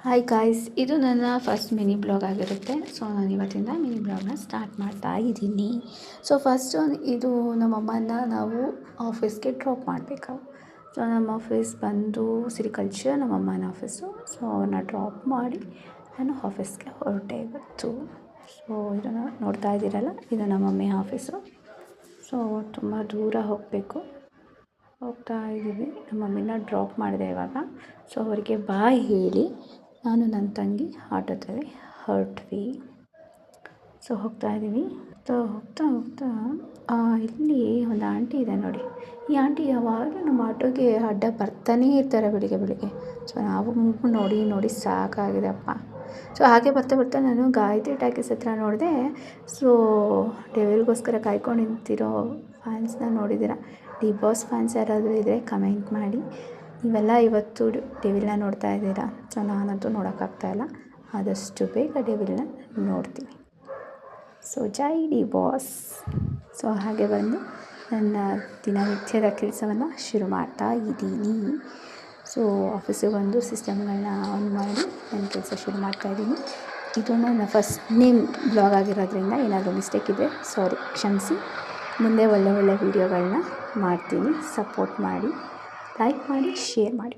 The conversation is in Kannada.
ಹಾಯ್ ಗಾಯ್ಸ್, ಇದು ನನ್ನ ಫಸ್ಟ್ ಮಿನಿ ಬ್ಲಾಗ್ ಆಗಿರುತ್ತೆ. ಸೊ ನಾನು ಇವತ್ತಿಂದ ಮಿನಿ ಬ್ಲಾಗ್ನ ಸ್ಟಾರ್ಟ್ ಮಾಡ್ತಾ ಇದ್ದೀನಿ. ಸೊ ಫಸ್ಟು ಇದು ನಮ್ಮಮ್ಮನ ನಾವು ಆಫೀಸ್ಗೆ ಡ್ರಾಪ್ ಮಾಡಬೇಕು. ಸೊ ನಮ್ಮ ಆಫೀಸ್ ಬಂದು ಸಿರಿಕಲ್ಚರ್, ನಮ್ಮಮ್ಮನ ಆಫೀಸು. ಸೊ ಅವ್ರನ್ನ ಡ್ರಾಪ್ ಮಾಡಿ ನಾನು ಆಫೀಸ್ಗೆ ಹೊರಟೆ ಇವತ್ತು. ಸೊ ಇದನ್ನು ನೋಡ್ತಾ ಇದ್ದೀರಲ್ಲ, ಇದು ನಮ್ಮ ಮಮ್ಮಿ ಆಫೀಸು. ಸೊ ತುಂಬ ದೂರ ಹೋಗ್ತಾ ಇದ್ದೀವಿ. ನಮ್ಮ ಮಮ್ಮಿನ ಡ್ರಾಪ್ ಮಾಡಿದೆ ಇವಾಗ. ಸೊ ಅವರಿಗೆ ಬಾಯ್ ಹೇಳಿ ನಾನು ನನ್ನ ತಂಗಿ ಆಟೋದಲ್ಲಿ ಹೊರಟ್ವಿ. ಸೊ ಹೋಗ್ತಾ ಇದ್ದೀವಿ. ಹೋಗ್ತಾ ಇಲ್ಲಿ ಒಂದು ಆಂಟಿ ಇದೆ ನೋಡಿ. ಈ ಆಂಟಿ ಯಾವಾಗಲೂ ನಮ್ಮ ಆಟೋಗೆ ಅಡ್ಡ ಬರ್ತಾನೇ ಇರ್ತಾರೆ ಬೆಳಿಗ್ಗೆ. ಸೊ ನಾವು ನೋಡಿ ಸಾಕಾಗಿದೆ ಅಪ್ಪ. ಸೊ ಹಾಗೆ ಬರ್ತಾ ನಾನು ಗಾಯತ್ರಿ ಟಾಕೀಸ್ ಹತ್ರ ನೋಡಿದೆ. ಸೊ ಡೆವಿಲ್ಗೋಸ್ಕರ ಕಾಯ್ಕೊಂಡು ನಿಂತಿರೋ ಫ್ಯಾನ್ಸ್ನ ನೋಡಿದ್ದೀರಾ? ಡಿ ಬಾಸ್ ಫ್ಯಾನ್ಸ್ ಯಾರಾದರೂ ಇದ್ದರೆ ಕಮೆಂಟ್ ಮಾಡಿ. ನೀವೆಲ್ಲ ಇವತ್ತು ಡೆವಿಲ್ನ ನೋಡ್ತಾ ಇದ್ದೀರಾ. ಸೊ ನಾನಂತೂ ನೋಡೋಕ್ಕಾಗ್ತಾಯಿಲ್ಲ. ಆದಷ್ಟು ಬೇಗ ಡೆವಿಲ್ನ ನೋಡ್ತೀನಿ. ಸೊ ಜೈ ಡಿ ಬಾಸ್. ಸೊ ಹಾಗೆ ಬಂದು ನನ್ನ ದಿನನಿತ್ಯದ ಕೆಲಸವನ್ನು ಶುರು ಮಾಡ್ತಾ ಇದ್ದೀನಿ. ಸೊ ಆಫೀಸಿಗೆ ಬಂದು ಸಿಸ್ಟಮ್ಗಳನ್ನ ಆನ್ ಮಾಡಿ ನನ್ನ ಕೆಲಸ ಶುರು ಮಾಡ್ತಾಯಿದ್ದೀನಿ. ಇದು ನನ್ನ ಫಸ್ಟ್ ನೇಮ್ ಬ್ಲಾಗ್ ಆಗಿರೋದ್ರಿಂದ ಏನಾದರೂ ಮಿಸ್ಟೇಕ್ ಇದ್ದರೆ ಸಾರಿ, ಕ್ಷಮಿಸಿ. ಮುಂದೆ ಒಳ್ಳೆ ವೀಡಿಯೋಗಳನ್ನ ಮಾಡ್ತೀನಿ. ಸಪೋರ್ಟ್ ಮಾಡಿ, ಲೈಕ್ ಮಾಡಿ, ಶೇರ್ ಮಾಡಿ.